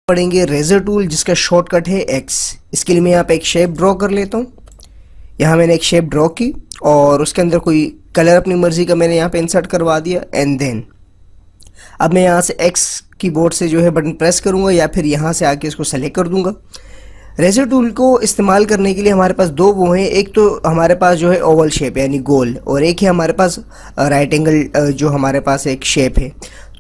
पढ़ेंगे razor tool जिसका shortcut है एक्स। इसके लिए मैं यहाँ पे एक शेप ड्रॉ कर लेता हूँ। यहाँ मैंने एक शेप ड्रॉ की और उसके अंदर कोई कलर अपनी मर्जी का मैंने यहाँ पे इंसर्ट करवा दिया एंड देन अब मैं यहाँ से एक्स कीबोर्ड से जो है बटन प्रेस करूँगा या फिर यहाँ से आके इसको सेलेक्ट कर दूँगा। रेजर टूल को इस्तेमाल करने के लिए हमारे पास दो वो हैं, एक तो हमारे पास जो है ओवल शेप यानी गोल, और एक है हमारे पास राइट एंगल जो हमारे पास एक शेप है।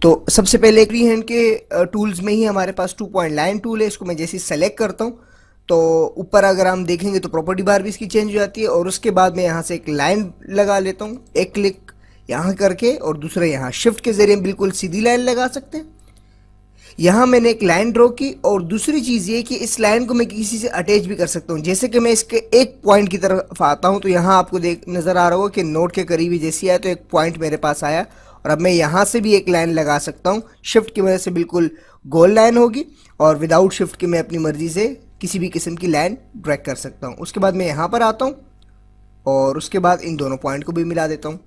तो सबसे पहले फ्री हैंड के टूल्स में ही हमारे पास 2 पॉइंट लाइन टूल है। इसको मैं जैसे सेलेक्ट करता हूँ तो ऊपर अगर हम देखेंगे तो प्रॉपर्टी बार भी इसकी चेंज हो जाती है, और उसके बाद मैं यहाँ से एक लाइन लगा लेता हूँ, एक क्लिक यहाँ करके और दूसरा यहाँ शिफ्ट के जरिए बिल्कुल सीधी लाइन लगा सकते हैं। यहाँ मैंने एक लाइन ड्रॉ की और दूसरी चीज़ ये कि इस लाइन को मैं किसी से अटैच भी कर सकता हूँ। जैसे कि मैं इसके एक पॉइंट की तरफ आता हूँ तो यहाँ आपको देख नज़र आ रहा होगा कि नोट के करीब ही जैसी आया तो एक पॉइंट मेरे पास आया, और अब मैं यहाँ से भी एक लाइन लगा सकता हूँ। शिफ्ट की वजह से बिल्कुल गोल लाइन होगी और विदाउट शिफ्ट के मैं अपनी मर्जी से किसी भी किस्म की लाइन ड्रैग कर सकता हूँ। उसके बाद मैं यहाँ पर आता हूँ और उसके बाद इन दोनों पॉइंट को भी मिला देता हूँ।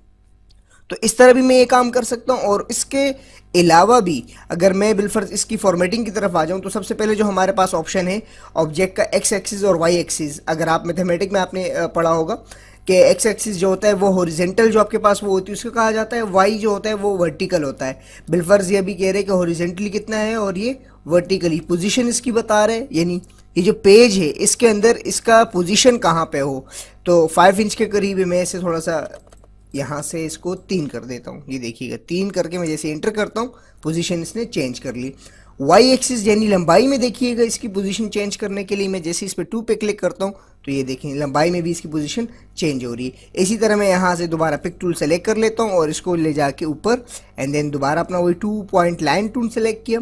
तो इस तरह भी मैं ये काम कर सकता हूँ। और इसके अलावा भी अगर मैं बिलफर्ज इसकी फॉर्मेटिंग की तरफ आ जाऊँ तो सबसे पहले जो हमारे पास ऑप्शन है ऑब्जेक्ट का एक्स एक्सिस और वाई एक्सिस, अगर आप मैथमेटिक में आपने पढ़ा होगा कि एक्स एक्सिस जो होता है वो हॉरिजेंटल जो आपके पास वो होती है उसको कहा जाता है, वाई जो होता है वो वर्टिकल होता है। बिलफर्ज ये भी कह रहे हैं कि हॉरिजेंटली कितना है और ये वर्टिकली पोजीशन इसकी बता रहे हैं, यानी ये जो पेज है इसके अंदर इसका पोजीशन कहाँ पे हो। तो 5 इंच के करीब है, मैं इसे थोड़ा सा यहाँ से इसको 3 कर देता हूँ। ये देखिएगा 3 करके मैं जैसे एंटर करता हूँ पोजीशन इसने चेंज कर ली। वाई एक्सिस यानी लंबाई में देखिएगा इसकी पोजीशन चेंज करने के लिए मैं जैसे इस पर 2 पे क्लिक करता हूँ तो ये देखें लंबाई में भी इसकी पोजीशन चेंज हो रही है। इसी तरह मैं यहाँ से दोबारा पिक टूल सेलेक्ट कर लेता हूँ और इसको ले जाके ऊपर एंड देन दोबारा अपना वही 2 पॉइंट लाइन टूल सेलेक्ट किया।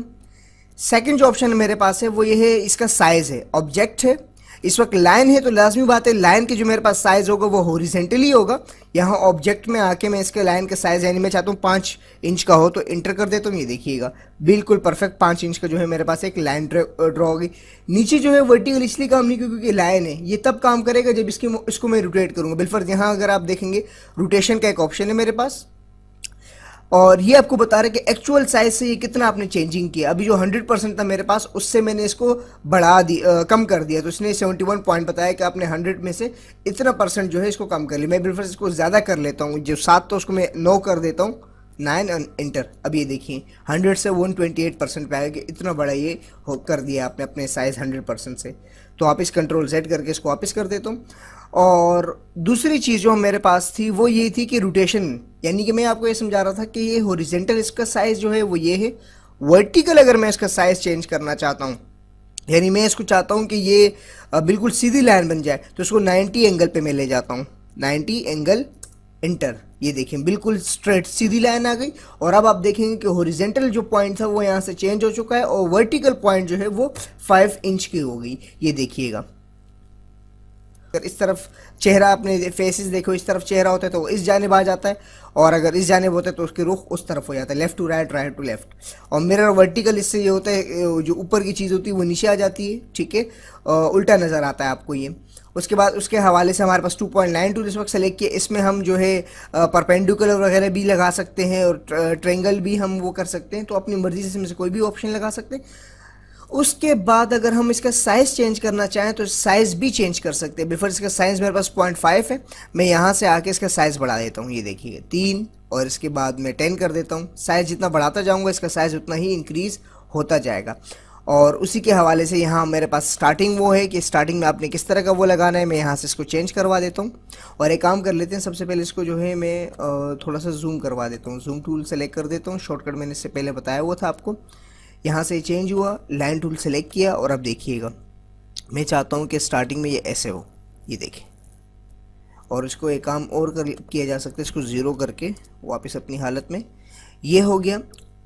सेकंड जो ऑप्शन मेरे पास है वो ये है, इसका साइज़ है। ऑब्जेक्ट है, इस वक्त लाइन है तो लाजमी बात है लाइन के जो मेरे पास साइज़ होगा वो हॉरिजेंटली होगा। यहाँ ऑब्जेक्ट में आके मैं इसके लाइन का साइज़ यानी मैं चाहता हूँ 5 इंच का हो तो इंटर कर देता हूँ। ये देखिएगा बिल्कुल परफेक्ट 5 इंच का जो है मेरे पास एक लाइन ड्रॉ होगी। नीचे जो है वर्टिकल इसलिए काम नहीं क्योंकि लाइन है, ये तब काम करेगा जब इसको मैं रोटेट करूँगा। बिलफर्ज यहाँ अगर आप देखेंगे रोटेशन का एक ऑप्शन है मेरे पास और ये आपको बता रहा है कि एक्चुअल साइज से ये कितना आपने चेंजिंग किया। अभी जो 100% था मेरे पास उससे मैंने इसको बढ़ा कम कर दिया तो इसने 71 पॉइंट बताया कि आपने 100 में से इतना परसेंट जो है इसको कम कर लिया। मैं बिल्कुल इसको ज़्यादा कर लेता हूँ, जो 7 तो उसको मैं 9 कर देता हूँ, 9 और इंटर। अब ये देखिए 100 से 128% पे आएगा कि इतना बड़ा ये हो कर दिया आपने अपने साइज़ 100% से। तो आप इस कंट्रोल Z करके इसको वापस कर देता हूँ। और दूसरी चीज़ जो मेरे पास थी वो ये थी कि रोटेशन, यानी कि मैं आपको ये समझा रहा था कि ये हॉरिजेंटल इसका साइज़ जो है वो ये है। वर्टिकल अगर मैं इसका साइज़ चेंज करना चाहता हूँ यानी मैं इसको चाहता हूँ कि ये बिल्कुल सीधी लाइन बन जाए तो इसको 90 एंगल पे मैं ले जाता हूँ, 90 एंगल इंटर। ये देखिए बिल्कुल स्ट्रेट सीधी लाइन आ गई। और अब आप देखेंगे कि हॉरिजेंटल जो पॉइंट था वो यहाँ से चेंज हो चुका है और वर्टिकल पॉइंट जो है वो 5 इंच की हो गई। ये देखिएगा अगर इस तरफ चेहरा अपने फेसेस देखो, इस तरफ चेहरा होता है तो वो इस जानिब आ जाता है और अगर इस जानिब होता है तो उसके रुख उस तरफ हो जाता है, left to right, right to left. और मिरर वर्टिकल इससे ये होता है जो ऊपर की चीज़ होती है वो नीचे आ जाती है, ठीक है, उल्टा नज़र आता है आपको ये। उसके बाद उसके हवाले से हमारे पास 2.92 इस वक्त सेलेक्ट किया। इसमें हम जो है परपेंडिकुलर वगैरह भी लगा सकते हैं और ट्रेंगल भी हम वो कर सकते हैं, तो अपनी मर्जी से इसमें से कोई भी ऑप्शन लगा सकते हैं। उसके बाद अगर हम इसका साइज़ चेंज करना चाहें तो साइज़ भी चेंज कर सकते हैं। बिफोर इसका साइज़ मेरे पास 0.5 है, मैं यहाँ से आके इसका साइज़ बढ़ा देता हूँ। ये देखिए 3 और इसके बाद मैं 10 कर देता हूँ। साइज़ जितना बढ़ाता जाऊँगा इसका साइज़ उतना ही इंक्रीज़ होता जाएगा। और उसी के हवाले से यहाँ मेरे पास स्टार्टिंग वो है कि स्टार्टिंग में आपने किस तरह का वो लगाना है, मैं यहाँ से इसको चेंज करवा देता हूँ। और एक काम कर लेते हैं, सबसे पहले इसको जो है मैं थोड़ा सा जूम करवा देता हूँ। जूम टूल सेलेक्ट कर देता हूँ, शॉर्टकट मैंने इससे पहले बताया हुआ था आपको। यहाँ से चेंज हुआ, लाइन टूल सेलेक्ट किया और अब देखिएगा मैं चाहता हूँ कि स्टार्टिंग में ये ऐसे हो, ये देखें। और इसको एक काम और किया जा सकता है, इसको ज़ीरो करके वापस अपनी हालत में, ये हो गया।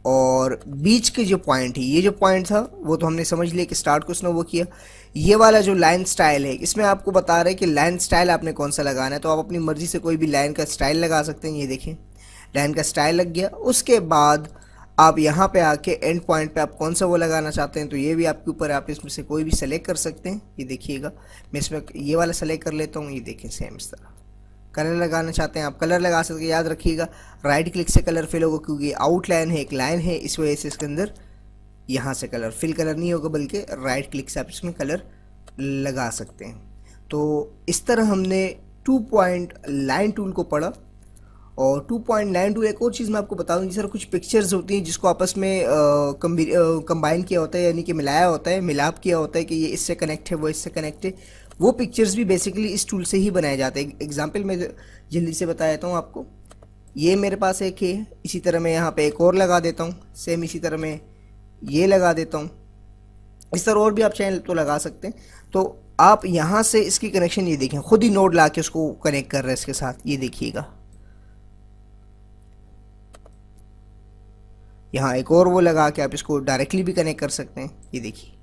और बीच के जो पॉइंट है, ये जो पॉइंट था वो तो हमने समझ लिया कि स्टार्ट को उसने वो किया। ये वाला जो लाइन स्टाइल है इसमें आपको बता रहे हैं कि लाइन स्टाइल आपने कौन सा लगाना है, तो आप अपनी मर्ज़ी से कोई भी लाइन का स्टाइल लगा सकते हैं। ये देखें लाइन का स्टाइल लग गया। उसके बाद आप यहाँ पे आके एंड पॉइंट पे आप कौन सा वो लगाना चाहते हैं तो ये भी आपके ऊपर, आप इसमें से कोई भी सेलेक्ट कर सकते हैं। ये देखिएगा मैं इसमें ये वाला सेलेक्ट कर लेता हूँ। ये देखें सेम इस तरह कलर लगाना चाहते हैं आप कलर लगा सकते हैं। याद रखिएगा राइट क्लिक से कलर फिल होगा क्योंकि आउटलाइन है, एक लाइन है, इस वजह से इसके अंदर यहाँ से कलर फिल कलर नहीं होगा, बल्कि राइट क्लिक से आप इसमें कलर लगा सकते हैं। तो इस तरह हमने 2 पॉइंट लाइन टूल को पढ़ा। और 2 पॉइंट लाइन टूल, एक और चीज़ मैं आपको बता दूँ, जिस तरह कुछ पिक्चर्स होती हैं जिसको आपस में कंबाइन किया होता है, यानी कि मिलाया होता है, मिलाप किया होता है कि ये इससे कनेक्ट है, वो इससे कनेक्ट है, वो पिक्चर्स भी बेसिकली इस टूल से ही बनाए जाते हैं। एग्जाम्पल मैं जल्दी से बता देता हूँ आपको। ये मेरे पास एक है, इसी तरह मैं यहाँ पे एक और लगा देता हूँ, सेम इसी तरह मैं ये लगा देता हूँ। इस तरह और भी आप चाहें तो लगा सकते हैं। तो आप यहाँ से इसकी कनेक्शन ये देखें, खुद ही नोड ला के उसको कनेक्ट कर रहे हैं इसके साथ, ये देखिएगा। यहाँ एक और वो लगा के आप इसको डायरेक्टली भी कनेक्ट कर सकते हैं, ये देखिए।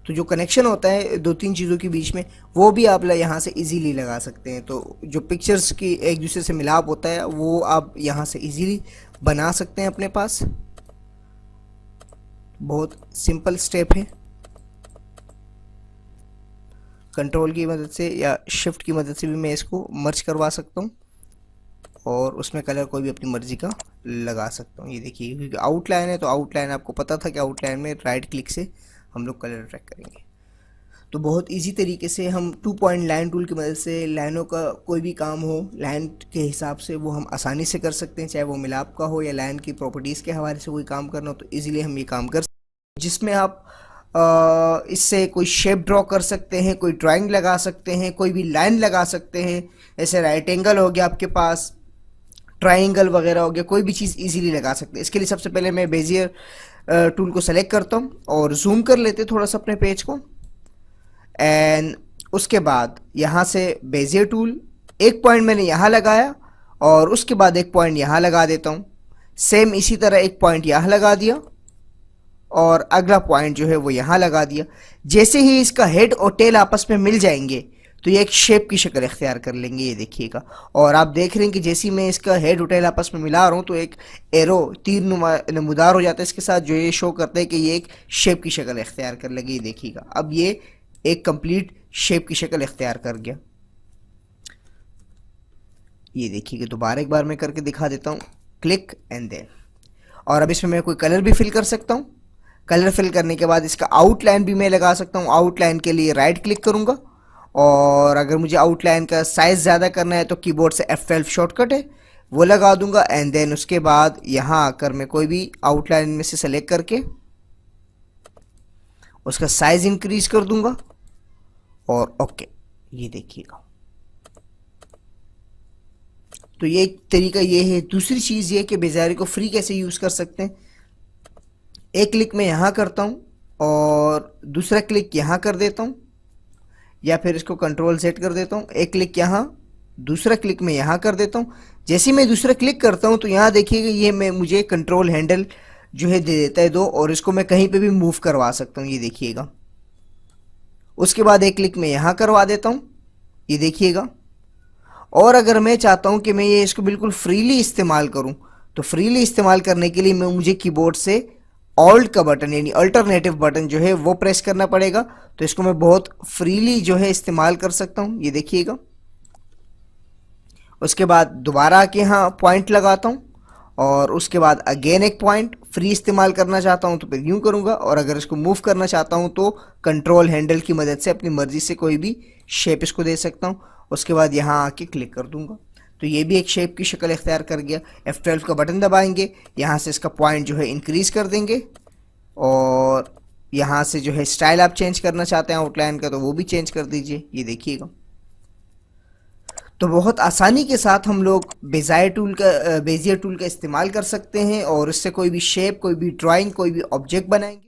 तो जो कनेक्शन होता है 2-3 चीज़ों के बीच में, वो भी आप यहाँ से इजीली लगा सकते हैं। तो जो पिक्चर्स की एक दूसरे से मिलाप होता है वो आप यहाँ से इजीली बना सकते हैं अपने पास। बहुत सिंपल स्टेप है। कंट्रोल की मदद से या शिफ्ट की मदद से भी मैं इसको मर्ज करवा सकता हूँ और उसमें कलर कोई भी अपनी मर्जी का लगा सकता हूँ। ये देखिए, क्योंकि आउटलाइन है तो आउटलाइन आपको पता था कि आउटलाइन में राइट क्लिक से हम लोग कलर ट्रैक करेंगे। तो बहुत इजी तरीके से हम 2 पॉइंट लाइन टूल की मदद से लाइनों का कोई भी काम हो, लाइन के हिसाब से वो हम आसानी से कर सकते हैं, चाहे वो मिलाप का हो या लाइन की प्रॉपर्टीज़ के हवाले से कोई काम करना हो, तो इजीली हम ये काम कर सकते हैं। जिसमें आप इससे कोई शेप ड्रॉ कर सकते हैं, कोई ड्राइंग लगा सकते हैं, कोई भी लाइन लगा सकते हैं। जैसे राइट एंगल हो गया आपके पास, ट्राइंगल वगैरह हो गया, कोई भी चीज़ इजीली लगा सकते हैं। इसके लिए सबसे पहले मैं बेजियर टूल को सेलेक्ट करता हूँ और जूम कर लेते थोड़ा सा अपने पेज को। एंड उसके बाद यहाँ से बेजियर टूल, एक पॉइंट मैंने यहाँ लगाया और उसके बाद एक पॉइंट यहाँ लगा देता हूँ। सेम इसी तरह एक पॉइंट यहाँ लगा दिया और अगला पॉइंट जो है वो यहाँ लगा दिया। जैसे ही इसका हेड और टेल आपस में मिल जाएंगे तो ये एक शेप की शक्ल इख्तियार कर लेंगे, ये देखिएगा। और आप देख रहे हैं कि जैसे ही मैं इसका हेड और टेल आपस में मिला रहा हूँ तो एक एरो तीर नमूदार हो जाता है इसके साथ, जो ये शो करता है कि ये एक शेप की शक्ल इख्तियार कर लेंगे, ये देखिएगा। अब ये एक कंप्लीट शेप की शक्ल इख्तियार कर गया, ये देखिएगा। दोबारा एक बार मैं करके दिखा देता हूँ, क्लिक एंड देन। और अब इसमें मैं कोई कलर भी फिल कर सकता हूँ। कलर फिल करने के बाद इसका आउटलाइन भी मैं लगा सकता हूँ। आउटलाइन के लिए राइट क्लिक करूँगा और अगर मुझे आउटलाइन का साइज़ ज़्यादा करना है तो कीबोर्ड से F12 शॉर्टकट है वो लगा दूंगा। एंड देन उसके बाद यहाँ आकर मैं कोई भी आउटलाइन में से सेलेक्ट करके उसका साइज़ इंक्रीज कर दूंगा और ओके, ये देखिएगा। तो ये तरीका ये है। दूसरी चीज़ ये कि बेजारी को फ्री कैसे यूज़ कर सकते हैं। एक क्लिक मैं यहाँ करता हूँ और दूसरा क्लिक यहाँ कर देता हूँ, या फिर इसको कंट्रोल सेट कर देता हूँ। एक क्लिक यहाँ, दूसरा क्लिक मैं यहाँ कर देता हूँ। जैसे ही मैं दूसरा क्लिक करता हूँ तो यहाँ देखिएगा ये मैं मुझे कंट्रोल हैंडल जो है दे देता है 2, और इसको मैं कहीं पे भी मूव करवा सकता हूँ, ये देखिएगा। उसके बाद एक क्लिक मैं यहाँ करवा देता हूँ, ये देखिएगा। और अगर मैं चाहता हूँ कि मैं ये इसको बिल्कुल फ्रीली इस्तेमाल करूँ तो फ्रीली इस्तेमाल करने के लिए मुझे कीबोर्ड से ऑल्ट का बटन यानी अल्टरनेटिव बटन जो है वो प्रेस करना पड़ेगा। तो इसको मैं बहुत फ्रीली जो है इस्तेमाल कर सकता हूँ, ये देखिएगा। उसके बाद दोबारा आके यहाँ पॉइंट लगाता हूँ और उसके बाद अगेन एक पॉइंट। फ्री इस्तेमाल करना चाहता हूँ तो फिर यूँ करूँगा, और अगर इसको मूव करना चाहता हूँ तो कंट्रोल हैंडल की मदद से अपनी मर्जी से कोई भी शेप इसको दे सकता हूँ। उसके बाद यहाँ आके क्लिक कर दूँगा तो ये भी एक शेप की शक्ल इख्तियार कर गया। F12 का बटन दबाएंगे, यहाँ से इसका पॉइंट जो है इंक्रीज़ कर देंगे और यहाँ से जो है स्टाइल आप चेंज करना चाहते हैं आउटलाइन का तो वो भी चेंज कर दीजिए, ये देखिएगा। तो बहुत आसानी के साथ हम लोग बेजियर टूल का इस्तेमाल कर सकते हैं और इससे कोई भी शेप, कोई भी ड्राइंग, कोई भी ऑब्जेक्ट बनाएंगे।